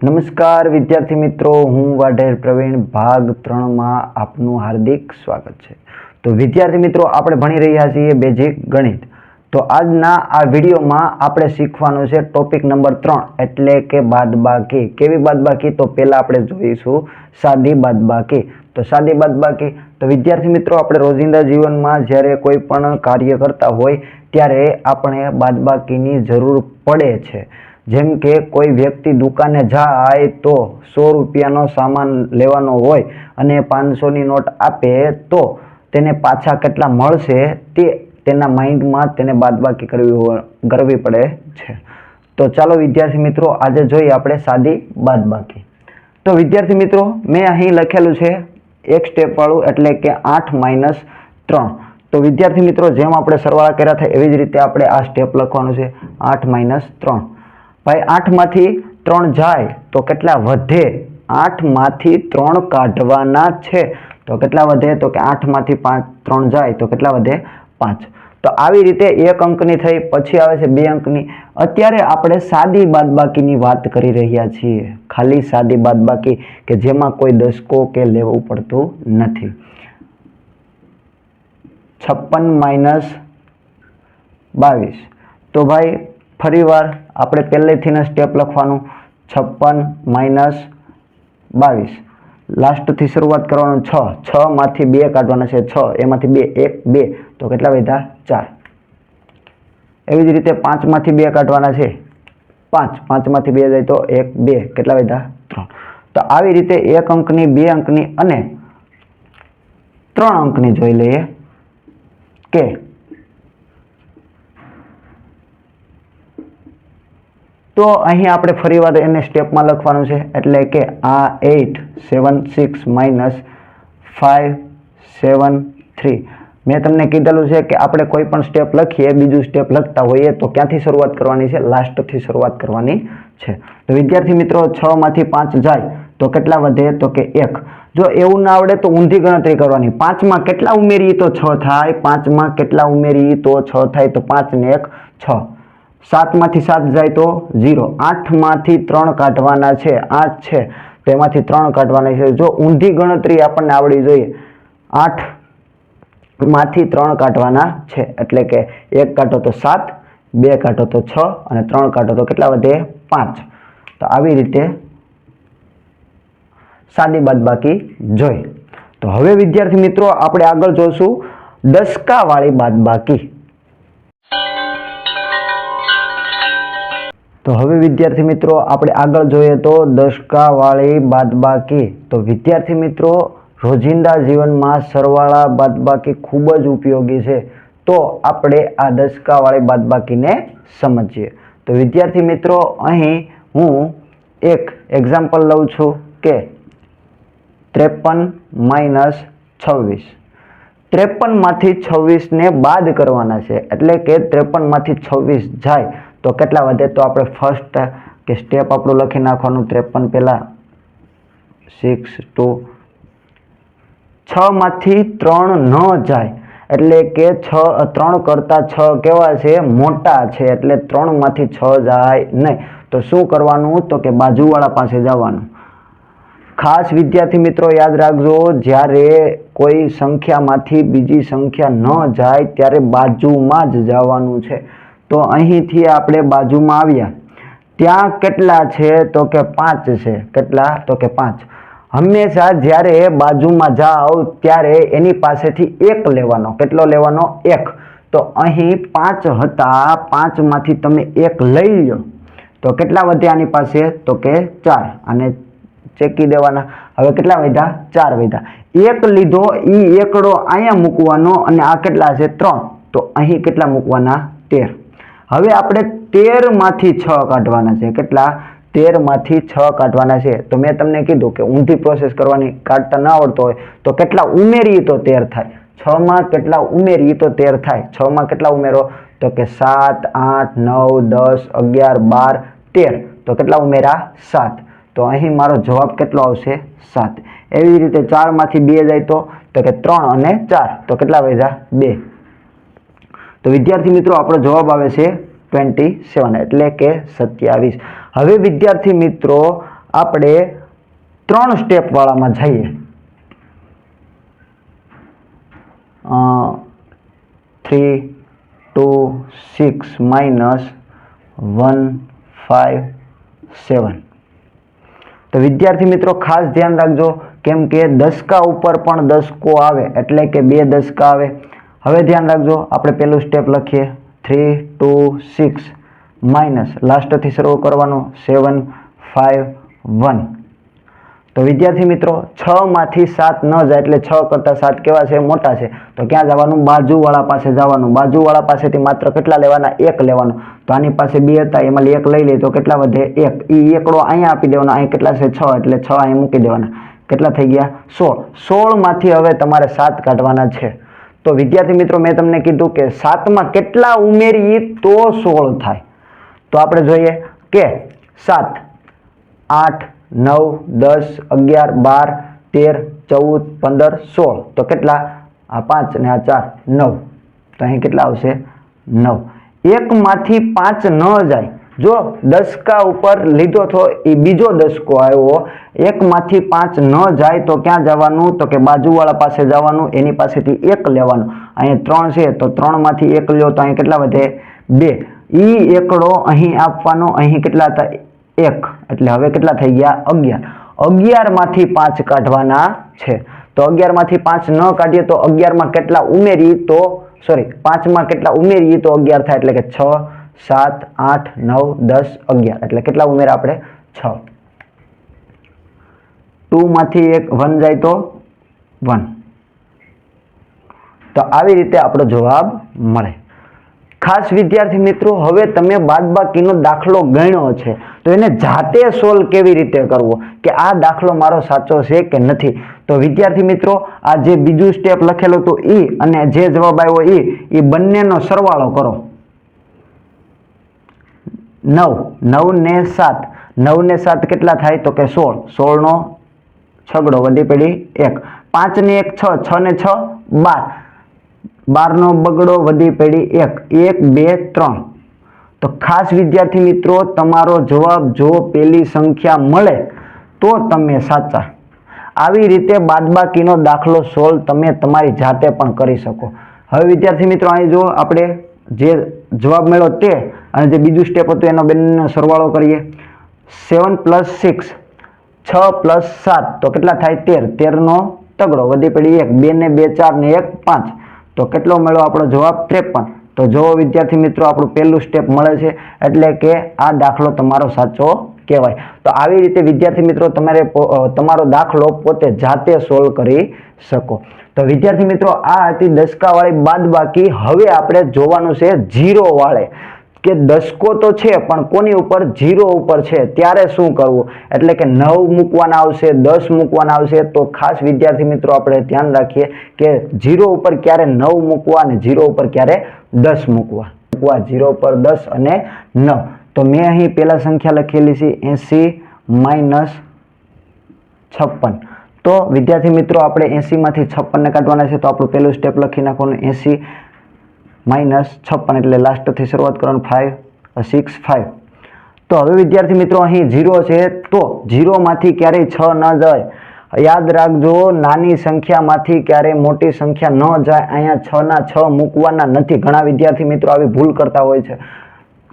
નમસ્કાર વિદ્યાર્થી મિત્રો, હું વાઢેર પ્રવીણ ભાગ 3 માં આપનું હાર્દિક સ્વાગત છે। તો વિદ્યાર્થી મિત્રો, આપણે ભણી રહ્યા છીએ બેઝિક ગણિત। તો આજના આ વિડીયોમાં આપણે શીખવાનું છે ટોપિક નંબર 3 એટલે કે બાદબાકી। કેવી બાદબાકી? તો પહેલા આપણે જોઈશું સાદી બાદબાકી। તો સાદી બાદબાકી તો વિદ્યાર્થી મિત્રો, આપણે રોજિંદા જીવનમાં જ્યારે કોઈ પણ કાર્ય કરતા હોય ત્યારે આપણે બાદબાકીની જરૂર પડે છે। જેમ કે કોઈ વ્યક્તિ દુકાને જાય તો 100 રૂપિયાનો સામાન લેવાનો હોય અને 500ની નોટ આપે તો તેને પાછા કેટલા મળશે તે તેના માઇન્ડમાં તેને બાદબાકી કરવી પડે છે। તો ચાલો વિદ્યાર્થી મિત્રો, આજે જોઈએ આપણે સાદી બાદબાકી। તો વિદ્યાર્થી મિત્રો, મેં અહીં લખેલું છે એક સ્ટેપ વાળું, એટલે કે 8 - 3। તો વિદ્યાર્થી મિત્રો, જેમ આપણે સરવાળા કર્યા થાય એવી જ રીતે આપણે આ સ્ટેપ લખવાનું છે 8 - 3। ભાઈ 8 માંથી 3 જાય તો કેટલા વધે? 8 માંથી 3 કાઢવાના છે તો કેટલા વધે? તો કે 8 માંથી 3 જાય તો કેટલા વધે? 5। તો આવી રીતે એક અંકની થઈ, પછી આવે છે 2 અંકની। અત્યારે આપણે સાદી બાદબાકીની વાત કરી રહ્યા છીએ, ખાલી સાદી બાદબાકી કે જેમાં કોઈ દશકો કે લેવું પડતું નથી। 56 - 22। તો ભાઈ ફરીવાર આપણે પહેલેથી સ્ટેપ લખવાનું 56 - 22। લાસ્ટથી શરૂઆત કરવાનું 6 માંથી 2 કાઢવાના છે, 6 એમાંથી 2 1 2 તો કેટલા વધ્યા? 4। એવી જ રીતે 5 માંથી 2 કાઢવાના છે, 5 માંથી 2 જાય તો 1 2 કેટલા વધ્યા? 3। તો આવી રીતે 1 અંકની, 2 અંકની અને 3 અંકની જોઈ લઈએ કે તો અહીં આપણે ફરીવાર એને સ્ટેપમાં લખવાનું છે, એટલે કે આ 8 7 6 - 5 7 3। મેં તમને કીધેલું છે કે આપણે કોઈ પણ સ્ટેપ લખીએ, બીજું સ્ટેપ લખતા હોઈએ તો ક્યાંથી શરૂઆત કરવાની છે? લાસ્ટથી શરૂઆત કરવાની છે। તો વિદ્યાર્થી મિત્રો, 6 માંથી 5 જાય તો કેટલા વધે? તો કે 1। જો એવું ના આવડે તો ઊંધી ગણતરી કરવાની। 5 માં કેટલા ઉમેરીએ તો 6 થાય? 5 માં કેટલા ઉમેરીએ તો 6 થાય? તો 5 ને 1 6। 7 માંથી 7 જાય તો 0। 8 માંથી 3 કાઢવાના છે, 8 છે તેમાંથી 3 કાઢવાના છે। જો ઊંધી ગણતરી આપણને આવડી જોઈએ, 8 માંથી 3 કાઢવાના છે, એટલે કે 1 કાઢો તો 7, 2 કાઢો તો 6 અને 3 કાઢો તો કેટલા વધે? 5। તો આવી રીતે સાદી બાદબાકી જોઈ। તો હવે વિદ્યાર્થી મિત્રો, આપણે આગળ જોશું દશકાવાળી બાદબાકી। તો હવે વિદ્યાર્થી મિત્રો, આપણે આગળ જોઈએ તો દશકાવાળી બાદબાકી। તો વિદ્યાર્થી મિત્રો, રોજિંદા જીવનમાં સરવાળા બાદબાકી ખૂબ જ ઉપયોગી છે। તો આપણે આ દશકાવાળી બાદબાકીને સમજીએ। તો વિદ્યાર્થી મિત્રો, અહીં હું એક એક્ઝામ્પલ લઉં છું કે 53 - 26। 53 માંથી 26 ને બાદ કરવાના છે, એટલે કે 53 માંથી 26 જાય તો કેટલા વધે? તો આપણે ફર્સ્ટ કે સ્ટેપ આપણું લખી નાખવાનું। 53 પહેલા 6 2 6 માંથી 3 ન જાય, એટલે કે 3 કરતા 6 કેવા છે? મોટા છે, એટલે 3 માંથી 6 જાય નહીં। તો શું કરવાનું? તો કે બાજુવાળા પાસે જવાનું। ખાસ વિદ્યાર્થી મિત્રો યાદ રાખજો, જ્યારે કોઈ સંખ્યામાંથી બીજી સંખ્યા ન જાય ત્યારે બાજુમાં જ જવાનું છે। તો અહીંથી આપણે બાજુમાં આવ્યા, ત્યાં કેટલા છે? તો કે 5 છે। કેટલા? તો કે 5। હંમેશા જ્યારે બાજુમાં જાઓ ત્યારે એની પાસેથી 1 લેવાનો। કેટલો લેવાનો? 1। તો અહીં 5 હતા, 5 માંથી તમે 1 લઈ લો તો કેટલા વધ્યા આની પાસે? તો કે 4। અને ચેકી દેવાના। હવે કેટલા વધ્યા? 4 વધ્યા। 1 લીધો, એ એકડો અહીંયા મૂકવાનો અને આ કેટલા છે? 3। તો અહીં કેટલા મૂકવાના? 13। હવે આપણે 13 માંથી 6 કાઢવાના છે। કેટલા? 13 માંથી 6 કાઢવાના છે। તો મેં તમને કીધું કે ઊંધી પ્રોસેસ કરવાની, કાઢતા ના આવડતો હોય તો કેટલા ઉમેરીએ તો 13 થાય? 6 માં કેટલા ઉમેરીએ તો 13 થાય? 6 માં કેટલા ઉમેરો? તો કે 7 8 9 10 11 12 13। તો કેટલા ઉમેરા? 7। તો અહીં મારો જવાબ કેટલો આવશે? 7। એવી રીતે 4 માંથી 2 જાય તો કે 3 અને 4 તો કેટલા વધ્યા? 2। તો વિદ્યાર્થી મિત્રો, આપણો જવાબ આવે છે 27, એટલે કે 27। હવે વિદ્યાર્થી મિત્રો, આપણે 3 સ્ટેપ વાળામાં જઈએ. 3 2 6 માઇનસ 1 5 7. તો વિદ્યાર્થી મિત્રો ખાસ ધ્યાન રાખજો, કેમ કે દસકા ઉપર પણ દસકો આવે એટલે કે 2 દસકા આવે. હવે ધ્યાન રાખજો, આપણે પહેલું સ્ટેપ લખીએ 3 2 6 માઇનસ લાસ્ટથી શરૂ કરવાનું 7 5 1. તો વિદ્યાર્થી મિત્રો 6 માંથી 7 ન જાય એટલે 6 કરતાં 7 કેવા છે? મોટા છે. તો ક્યાં જવાનું? બાજુવાળા પાસે જવાનું. બાજુવાળા પાસેથી માત્ર કેટલા લેવાના? 1 લેવાનું. તો આની પાસે 2 હતા, એમાં 1 લઈ લે તો કેટલા વધે? 1. એ એકડો અહીંયા આપી દેવાનો. અહીં કેટલા છે? 6, એટલે 6 અહીં મૂકી દેવાના. કેટલા થઈ ગયા? 16. 16 માંથી હવે તમારે 7 કાઢવાના છે. તો વિદ્યાર્થી મિત્રો મેં તમને કીધું કે 7માં કેટલા ઉમેરીએ તો 16 થાય. તો આપણે જોઈએ કે 7 8 9 10 11 12 13 14 15 16. તો કેટલા? આ 5 અને આ 4 9. તો અહીં કેટલા આવશે? 9. 1 માંથી 5 ન જાય. જો દસકા ઉપર લીધો તો એ બીજો દસકો આવ્યો, 1 માંથી 5 ન જાય તો ક્યાં જવાનું? તો કે બાજુવાળા પાસે જવાનું, એની પાસેથી 1 લેવાનું. અહીંયા 3 છે તો 3 માંથી 1 લ્યો તો અહીં કેટલા વધે? 2. ઈ એકડો અહીં આપવાનો. અહીં કેટલા હતા? 1. એટલે હવે કેટલા થઈ ગયા? 11. 11 માંથી 5 કાઢવાના છે. તો 11 માંથી 5 ન કાઢીએ તો 11 માં કેટલા ઉમેરી તો 5 માં કેટલા ઉમેરીએ તો 11 થાય. એટલે કે 6 7 8 9 10 11. એટલે કેટલા ઉમેરા આપણે? 6. 2 માંથી 1 જાય તો 1. તો આવી રીતે આપણો જવાબ મળે. ખાસ વિદ્યાર્થી મિત્રો, હવે તમે બાદબાકીનો દાખલો ગણ્યો છે તો એને જાતે સોલ્વ કેવી રીતે કરવો, કે આ દાખલો મારો સાચો છે કે નથી. તો વિદ્યાર્થી મિત્રો, આ જે બીજું સ્ટેપ લખેલું હતું એ અને જે જવાબ આવ્યો એ બંનેનો સરવાળો કરો. 9 ને 7. 9 ને 7 કેટલા થાય? તો કે 16. 16 નો છગડો વધી પડી 1. 5 ને 1 6. 6 ને 6 12. 12 નો બગડો વધી પડી 1. 1 2 3. તો ખાસ વિદ્યાર્થી મિત્રો, તમારો જવાબ જો પેલી સંખ્યા મળે તો તમે સાચા. આવી રીતે બાદબાકીનો દાખલો સોલ્વ તમે તમારી જાતે પણ કરી શકો. હવે વિદ્યાર્થી મિત્રો, અહીં જો આપણે જે જવાબ મળ્યો તે અને જે બીજું સ્ટેપ હતું એનો બંનેનો સરવાળો કરીએ. 7 + 6 6 + 7 તો કેટલા થાય? 13. 13 નો તગડો વધી પડી 1. 2 ને 2 4 ને 1 5. તો કેટલો મળ્યો આપણો જવાબ? 53. તો જો વિદ્યાર્થી મિત્રો, આપણું પહેલું સ્ટેપ મળે છે એટલે કે આ દાખલો તમારો સાચો કહેવાય. તો આવી રીતે વિદ્યાર્થી મિત્રો તમારો દાખલો પોતે જાતે સોલ્વ કરી શકો. તો વિદ્યાર્થી મિત્રો, આ હતી દસકાવાળી બાદબાકી. હવે આપણે જોવાનું છે જીરો વાળે, કે દસકો તો છે પણ કોની ઉપર? જીરો ઉપર છે. ત્યારે શું કરવું? એટલે કે 9 મૂકવાના આવશે, 10 મૂકવાના આવશે. તો ખાસ વિદ્યાર્થી મિત્રો આપણે ધ્યાન રાખીએ કે જીરો ઉપર ક્યારે 9 મૂકવા અને જીરો ઉપર ક્યારે 10 મૂકવા. જીરો ઉપર 10 અને 9. તો મેં અહીં પહેલા સંખ્યા લખેલી છે 80 - 56. તો વિદ્યાર્થી મિત્રો, આપણે 80 માંથી 56 ને કાઢવાના છે. તો આપણું પહેલું સ્ટેપ લખી નાખવાનું 80 - 56. એટલે લાસ્ટથી શરૂઆત કરવાનું 5 6 5. તો હવે વિદ્યાર્થી મિત્રો, અહીં 0 છે તો 0 માંથી ક્યારેય 6 ન જાય. યાદ રાખજો, નાની સંખ્યામાંથી ક્યારેય મોટી સંખ્યા ન જાય. અહીંયા 6 ના 6 મૂકવાના નથી. ઘણા વિદ્યાર્થી મિત્રો આવી ભૂલ કરતા હોય છે.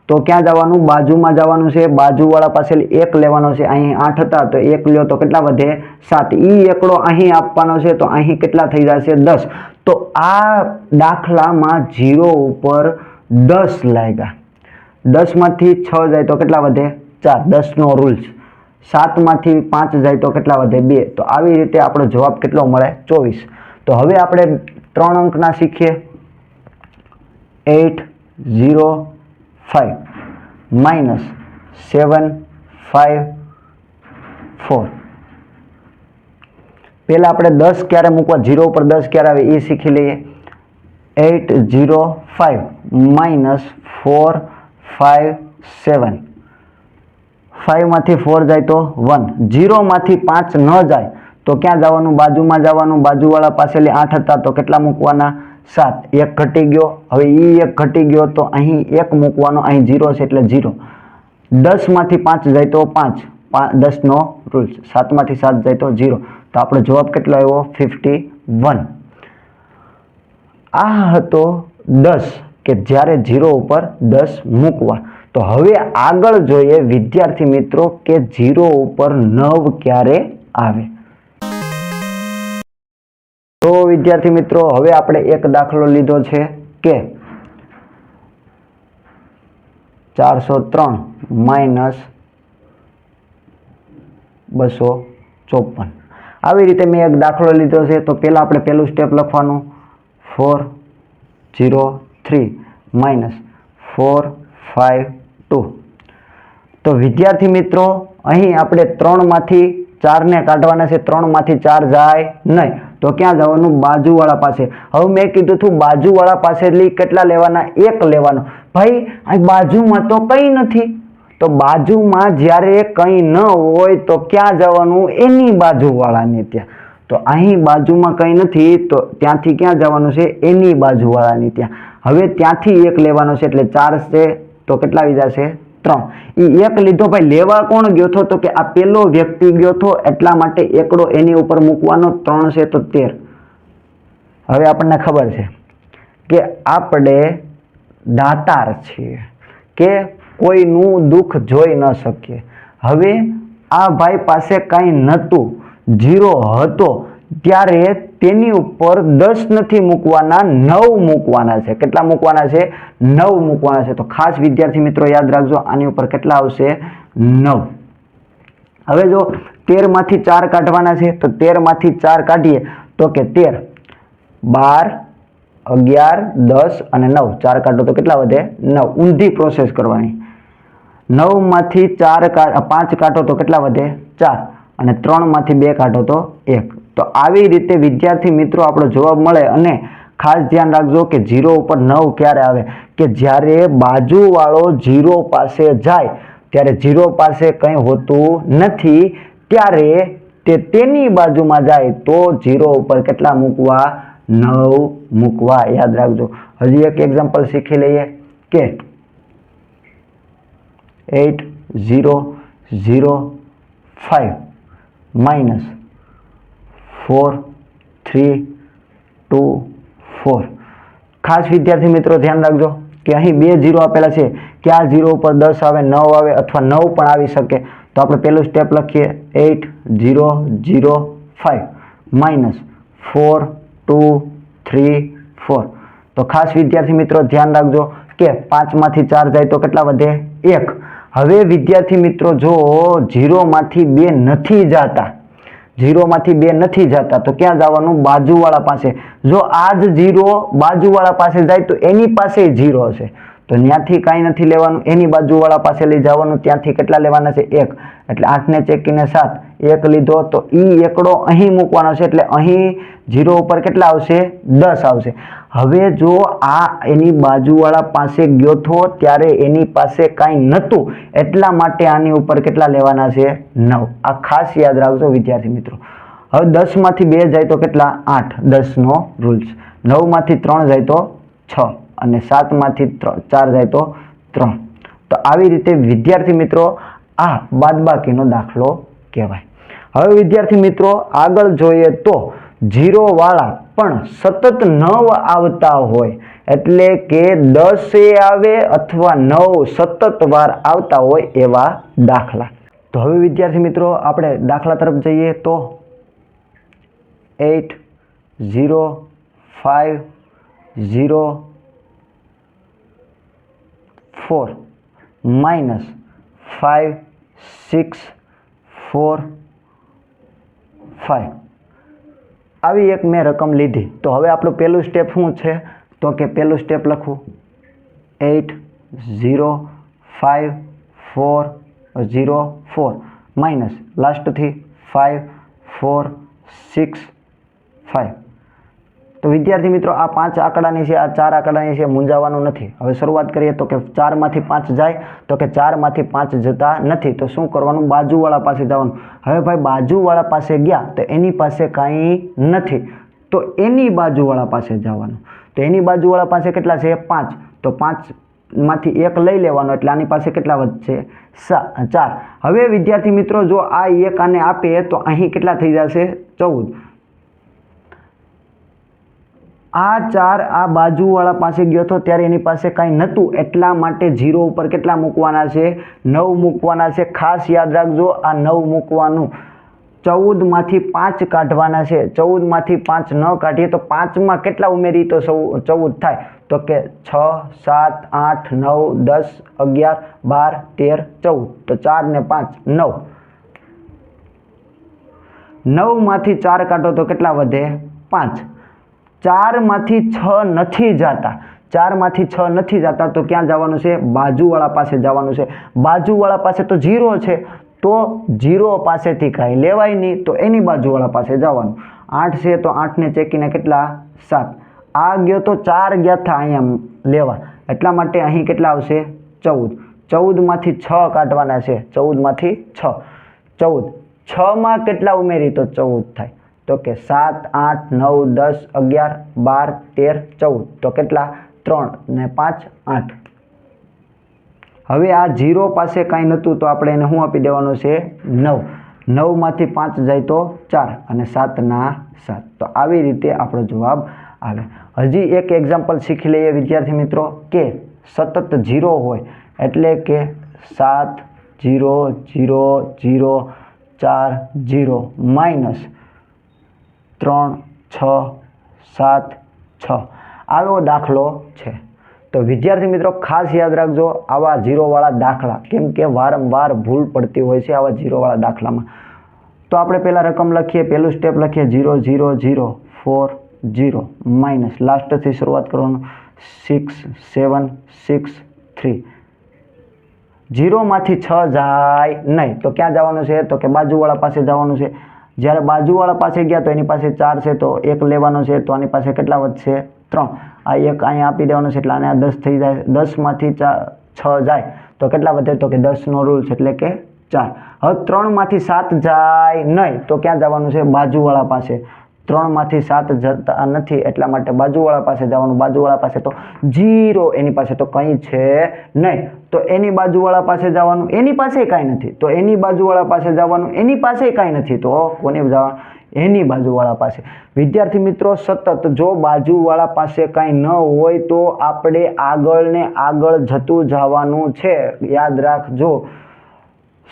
તો ક્યાં જવાનું? બાજુમાં જવાનું છે. બાજુવાળા પાસે 1 લેવાનો છે. અહીં 8 હતા તો 1 લ્યો તો કેટલા વધે? 7. ઈ એકડો અહીં આપવાનો છે તો અહીં કેટલા થઈ જશે? 10. તો આ દાખલામાં 0 ઉપર 10 લાગ્યા. 10 માંથી 6 જાય તો કેટલા વધે? 4. 10 નો રૂલ્સ. 7 માંથી 5 જાય તો કેટલા વધે? 2. તો આવી રીતે આપણો જવાબ કેટલો મળે? 24. તો હવે આપણે 3 અંકના શીખીએ. 8 0 5 -7 5 4. પહેલા આપણે 10 ક્યારે મૂકવા, 0 ઉપર 10 ક્યારે આવે એ શીખી લઈએ. 8 0 5 -4 5 7. 5 માંથી 4 જાય તો 1. 0 માંથી 5 ન જાય તો ક્યાં જવાનું? બાજુમાં જવાનું. બાજુવાળા પાસે 8 હતા તો કેટલા મૂકવાના? 7. 1 ઘટી ગયો. હવે એ 1 ઘટી ગયો તો અહીં 1 મૂકવાનો. અહીં 0 છે એટલે 0. 10 માંથી 5 જાય તો 5. 10નો રૂલ્સ, 7માંથી 7 જાય તો 0, તો આપણો જવાબ કેટલો આવ્યો? 51. આ હતો 10 કે જ્યારે 0 ઉપર 10 મૂકવા. તો હવે આગળ જોઈએ વિદ્યાર્થી મિત્રો કે 0 ઉપર 9 ક્યારે આવે. તો વિદ્યાર્થી મિત્રો હવે આપણે એક દાખલો લીધો છે કે 403 માઇનસ 254. આવી રીતે મેં એક દાખલો લીધો છે. તો પહેલાં આપણે પહેલું સ્ટેપ લખવાનું 403 માઇનસ 452. તો વિદ્યાર્થી મિત્રો અહીં આપણે 3માંથી 4ને કાઢવાના છે. 3માંથી 4 જાય નહીં તો ક્યાં જવાનું? બાજુવાળા પાસે. હવે મેં કીધું હતું બાજુવાળા પાસેથી કેટલા લેવાના? 1 લેવાનો. ભાઈ અહીં બાજુમાં તો કંઈ નથી, તો બાજુમાં જ્યારે કંઈ ન હોય તો ક્યાં જવાનું? એની બાજુવાળાને ત્યાં. તો અહીં બાજુમાં કંઈ નથી તો ત્યાંથી ક્યાં જવાનું છે? એની બાજુવાળાની ત્યાં. હવે ત્યાંથી 1 લેવાનો છે એટલે 4 છે તો કેટલા આવી જશે? 3. એ 1 લીધો ભાઈ. લેવા કોણ ગયો હતો? તો કે આ પેલો વ્યક્તિ ગયો હતો, એટલા માટે એકડો એની ઉપર મૂકવાનો. 3 છે તો 13. હવે આપણને ખબર છે કે આપણે દાતાર છીએ કે કોઈનું દુઃખ જોઈ ન શકીએ. હવે આ ભાઈ પાસે કંઈ નહોતું, 0 હતો, ત્યારે તેની ઉપર 10 નથી મૂકવાના, 9 મૂકવાના છે. કેટલા મૂકવાના છે? 9 મૂકવાના છે. તો ખાસ વિદ્યાર્થી મિત્રો યાદ રાખજો, આની ઉપર કેટલા આવશે? 9. હવે જો 13માંથી 4 કાઢવાના છે તો 13માંથી 4 કાઢીએ તો કે 13, 12, 11, 10 અને 9. 4 કાઢો તો કેટલા વધે? 9. ઊંધી પ્રોસેસ કરવાની. 9માંથી 5 કાઢો તો કેટલા વધે? 4. અને 3માંથી 2 કાઢો તો 1. તો આવી રીતે વિદ્યાર્થી મિત્રો આપણો જવાબ મળે. અને ખાસ ધ્યાન રાખજો કે 0 ઉપર 9 ક્યારે આવે? કે જ્યારે બાજુવાળો 0 પાસે જાય ત્યારે 0 પાસે કંઈ હોતું નથી, ત્યારે તે તેની બાજુમાં જાય તો 0 ઉપર કેટલા મૂકવા? 9 મૂકવા. યાદ રાખજો. હજી એક એક્ઝામ્પલ શીખી લઈએ કે 8005 માઇનસ 4324. ખાસ વિદ્યાર્થી મિત્રો ધ્યાન રાખજો કે અહીં 2 0 આપેલા છે કે આ 0 ઉપર 10 આવે, 9 આવે અથવા 9 પણ આવી શકે. તો આપણે પહેલું સ્ટેપ લખીએ 8005 માઇનસ 4234. તો ખાસ વિદ્યાર્થી મિત્રો ધ્યાન રાખજો કે 5માંથી 4 જાય તો કેટલા વધે? 1. હવે વિદ્યાર્થી મિત્રો જો 0માંથી 2 નથી જતા, 0માંથી 2 નથી જતા તો ક્યાં જવાનું? બાજુવાળા પાસે. જો આ જ 0 બાજુવાળા પાસે જાય તો એની પાસે 0 હશે, તો ત્યાંથી કાંઈ નથી લેવાનું, એની બાજુવાળા પાસે લઈ જવાનું. ત્યાંથી કેટલા લેવાના છે? 1. એટલે 8ને ચેકીને 7, 1 લીધો તો એ એકડો અહીં મૂકવાનો છે. એટલે અહીં 0 ઉપર કેટલા આવશે? 10 આવશે. હવે જો આ એની બાજુવાળા પાસે ગયો હતો ત્યારે એની પાસે કાંઈ નહોતું, એટલા માટે આની ઉપર કેટલા લેવાના છે? 9. આ ખાસ યાદ રાખજો વિદ્યાર્થી મિત્રો. હવે 10માંથી 2 જાય તો કેટલા? 8. 10નો રૂલ્સ. 9માંથી 3 જાય તો 6 અને 7માંથી 4 જાય તો 3. તો આવી રીતે વિદ્યાર્થી મિત્રો આ બાદબાકીનો દાખલો કહેવાય. હવે વિદ્યાર્થી મિત્રો આગળ જોઈએ તો 0 વાળા પણ સતત 9 આવતા હોય, એટલે કે 10 આવે અથવા 9 સતત વાર આવતા હોય એવા દાખલા. તો હવે વિદ્યાર્થી મિત્રો આપણે દાખલા તરફ જઈએ તો 8050 માઇનસ 5645. આવી એક મેં રકમ લીધી. તો હવે આપણું પહેલું સ્ટેપ શું છે? તો કે પહેલું સ્ટેપ લખું 805404 માઇનસ લાસ્ટથી 5465. તો વિદ્યાર્થી મિત્રો આ 5 આંકડાની છે, આ 4 આંકડાની છે, મૂંઝાવાનું નથી. હવે શરૂઆત કરીએ તો કે 4માંથી 5 જાય તો કે 4માંથી 5 જતા નથી, તો શું કરવાનું? બાજુવાળા પાસે જવાનું. હવે ભાઈ બાજુવાળા પાસે ગયા તો એની પાસે કાંઈ નથી, તો એની બાજુવાળા પાસે જવાનું. તો એની બાજુવાળા પાસે કેટલા છે? 5. તો 5માંથી 1 લઈ લેવાનો એટલે આની પાસે કેટલા વધશે? 4. હવે વિદ્યાર્થી મિત્રો જો આ 1 આને આપે તો અહીં કેટલા થઈ જશે 14. આ 4 આ બાજુવાળા પાસે ગયો હતો ત્યારે એની પાસે કાંઈ નહોતું, એટલા માટે 0 ઉપર કેટલા મૂકવાના છે 9 મૂકવાના છે. ખાસ યાદ રાખજો આ 9 મૂકવાનું. 14 માંથી 5 કાઢવાના છે. 14 માંથી 5 ન કાઢીએ તો 5માં કેટલા ઉમેરી તો 14 થાય? તો કે 6, 7, 8, 9, 10, 11, 12, 13, 14. તો 4 ને 5 9. 9 માંથી 4 કાઢો તો કેટલા વધે 5. 4 માંથી 6 નથી જતા. 4 માંથી 6 નથી જતા તો ક્યાં જવાનું છે? બાજુવાળા પાસે જવાનું છે. બાજુવાળા પાસે તો 0 છે, તો 0 પાસેથી કાંઈ લેવાય નહીં, તો એની બાજુવાળા પાસે જવાનું. 8 છે તો 8ને ચેકીને કેટલા 7. આ ગયો તો 4 ગયા હતા અહીંયા લેવા, એટલા માટે અહીં કેટલા આવશે 14. 14 માંથી 6 કાઢવાના છે. 14 માંથી 6. 14 6માં કેટલા ઉમેરી તો 14 થાય? તો કે 7, 8, 9, 10, 11, 12, 13, 14. તો કેટલા 3 ને 5 8. હવે આ 0 પાસે કાંઈ નહોતું તો આપણે એને શું આપી દેવાનું છે 9. 9 માંથી 5 જાય તો 4 અને 7 ના 7. તો આવી રીતે આપણો જવાબ આવે. હજી એક એક્ઝામ્પલ શીખી લઈએ વિદ્યાર્થી મિત્રો કે સતત 0 હોય એટલે કે 7 0 0 0 4 0 માઇનસ 3 6 7 6 આવો દાખલો છે. તો વિદ્યાર્થી મિત્રો ખાસ યાદ રાખજો આવા 0વાળા દાખલા, કેમ કે વારંવાર ભૂલ પડતી હોય છે આવા 0વાળા દાખલામાં. તો આપણે પહેલાં રકમ લખીએ. પહેલું સ્ટેપ લખીએ 0 0 0 4 0 માઇનસ લાસ્ટથી શરૂઆત કરવાનું 6 7 6 3. 0માંથી 6 જાય નહીં તો ક્યાં જવાનું છે? તો કે બાજુવાળા પાસે જવાનું છે. જ્યારે બાજુવાળા પાસે ગયા તો એની પાસે 4 છે તો 1 લેવાનો છે, તો આની પાસે કેટલા વધશે 3. આ 1 અહીંયા આપી દેવાનો છે એટલે આને આ 10 થઈ જાય. 10માંથી 6 જાય તો કેટલા વધે? તો કે 10નો રૂલ છે એટલે કે 4. હવે 3માંથી 7 જાય નહીં તો ક્યાં જવાનું છે? બાજુવાળા પાસે. 3માંથી 7 જતા નથી એટલા માટે બાજુવાળા પાસે જવાનું. બાજુવાળા પાસે તો 0, એની પાસે તો કંઈ છે નહીં, તો એની બાજુવાળા પાસે જવાનું. એની પાસે કાંઈ નથી તો એની બાજુવાળા પાસે જવાનું. એની પાસે કાંઈ નથી તો કોને જવાનું? એની બાજુવાળા પાસે. વિદ્યાર્થી મિત્રો સતત જો બાજુવાળા પાસે કાંઈ ન હોય તો આપણે આગળ ને આગળ જતું જવાનું છે. યાદ રાખજો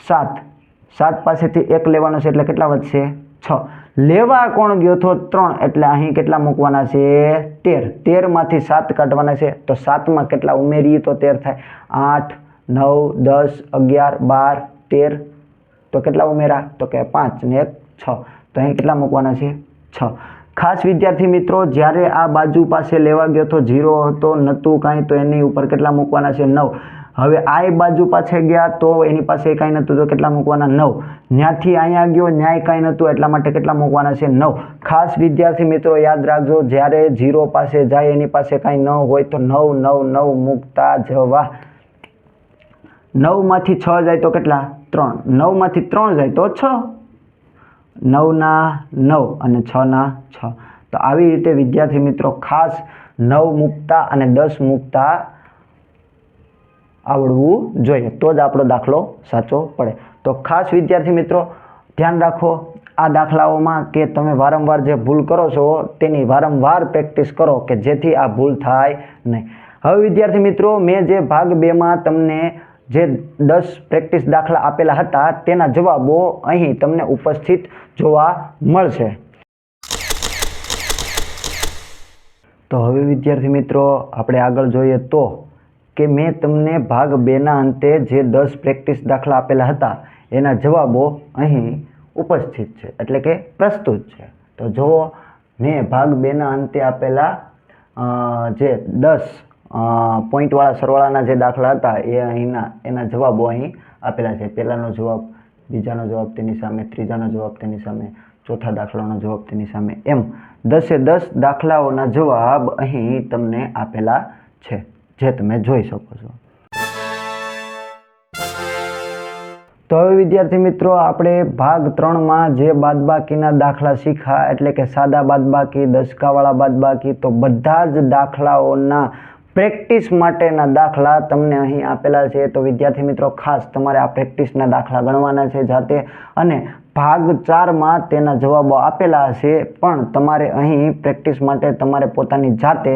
7 પાસેથી 1 લેવાનો છે એટલે કેટલા વધશે 6. લેવા કોણ ગયો તો 3 એટલે અહીં કેટલા મૂકવાના છે 13. 13માંથી 7 કાઢવાના છે તો 7માં કેટલા ઉમેરીએ તો 13 થાય. 8 9 10 11 12 13. તો કેટલા ઉમેરા? તો કે 5 ને 1 6. તો અહીં કેટલા મૂકવાના છે 6. ખાસ વિદ્યાર્થી મિત્રો જ્યારે આ બાજુ પાસે લેવા ગયો તો 0 હતો, નહોતું કાંઈ, તો એની ઉપર કેટલા મૂકવાના છે 9. હવે આ બાજુ પાસે ગયા તો એની પાસે કાંઈ નહોતું તો કેટલા મૂકવાના 9. ત્યાંથી અહીંયા ગયો ન્યાય કાંઈ નહોતું એટલા માટે કેટલા મૂકવાના છે 9. ખાસ વિદ્યાર્થી મિત્રો યાદ રાખજો જ્યારે 0 પાસે જાય એની પાસે કાંઈ ન હોય તો 9 9 9 મૂકતા જવા. 9માંથી 6 જાય તો કેટલા 3. 9માંથી 3 જાય તો 6. 9 ના 9 અને 6 ના 6. તો આવી રીતે વિદ્યાર્થી મિત્રો ખાસ 9 મૂકતા અને 10 મૂકતા આવડવું જોઈએ, તો જ આપણો દાખલો સાચો પડે. તો ખાસ વિદ્યાર્થી મિત્રો ધ્યાન રાખો આ દાખલાઓમાં કે તમે વારંવાર જે ભૂલ કરો છો તેની વારંવાર પ્રેક્ટિસ કરો કે જેથી આ ભૂલ થાય નહીં. હવે વિદ્યાર્થી મિત્રો મેં જે ભાગ 2માં તમને જે 10 પ્રેક્ટિસ દાખલા આપેલા હતા તેના જવાબો અહીં તમને ઉપસ્થિત જોવા મળશે. તો હવે વિદ્યાર્થી મિત્રો આપણે આગળ જોઈએ તો કે મેં તમને ભાગ 2ના અંતે જે 10 પ્રેક્ટિસ દાખલા આપેલા હતા એના જવાબો અહીં ઉપસ્થિત છે એટલે કે પ્રસ્તુત છે. તો જુઓ મેં ભાગ 2ના અંતે આપેલા જે 10 પોઈન્ટવાળા સરવાળાના જે દાખલા હતા એ એના જવાબો અહીં આપેલા છે. પહેલાનો જવાબ, બીજાનો જવાબ તેની સામે, ત્રીજાનો જવાબ તેની સામે, ચોથા દાખલાનો જવાબ તેની સામે, એમ 10 દાખલાઓના જવાબ અહીં તમને આપેલા છે જે તમે જોઈ શકો છો. તો હવે વિદ્યાર્થી મિત્રો આપણે ભાગ 3માં જે બાદબાકીના દાખલા શીખ્યા એટલે કે સાદા બાદબાકી, દશકાવાળા બાદબાકી, તો બધા જ દાખલાઓના પ્રેક્ટિસ માટેના દાખલા તમને અહીં આપેલા છે. તો વિદ્યાર્થી મિત્રો ખાસ તમારે આ પ્રેક્ટિસના દાખલા ગણવાના છે જાતે, અને ભાગ 4માં તેના જવાબો આપેલા હશે, પણ તમારે અહીં પ્રેક્ટિસ માટે તમારે પોતાની જાતે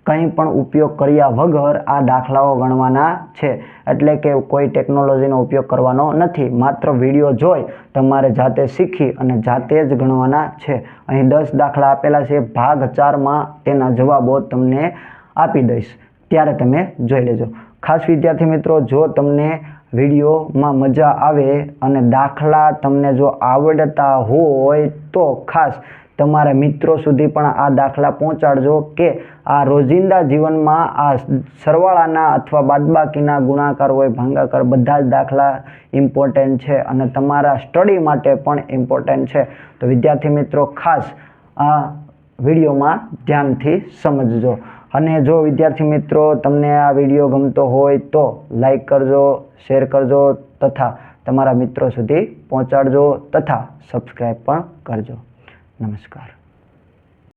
કંઈ પણ ઉપયોગ કર્યા વગર આ દાખલાઓ ગણવાના છે. એટલે કે કોઈ ટેકનોલોજીનો ઉપયોગ કરવાનો નથી, માત્ર વિડીયો જોઈ તમારે જાતે શીખી અને જાતે જ ગણવાના છે. અહીં 10 દાખલા આપેલા છે. ભાગ 4માં તેના જવાબો તમને આપી દઈશ, ત્યારે તમે જોઈ લેજો. ખાસ વિદ્યાર્થી મિત્રો, જો તમને વિડીયોમાં મજા આવે અને દાખલા તમને જો આવડતા હોય તો ખાસ તમારા મિત્રો સુધી પણ આ દાખલા પહોંચાડજો, કે આ રોજિંદા જીવનમાં આ સરવાળાના અથવા બાદબાકીના, ગુણાકાર હોય, ભાગાકાર, બધા જ દાખલા ઇમ્પોર્ટન્ટ છે અને તમારા સ્ટડી માટે પણ ઇમ્પોર્ટન્ટ છે. તો વિદ્યાર્થી મિત્રો ખાસ આ વિડીયોમાં ધ્યાનથી સમજજો. અને જો વિદ્યાર્થી મિત્રો તમને આ વિડીયો ગમતો હોય તો લાઈક કરજો, શેર કરજો તથા તમારા મિત્રો સુધી પહોંચાડજો તથા સબસ્ક્રાઈબ પણ કરજો. નમસ્કાર.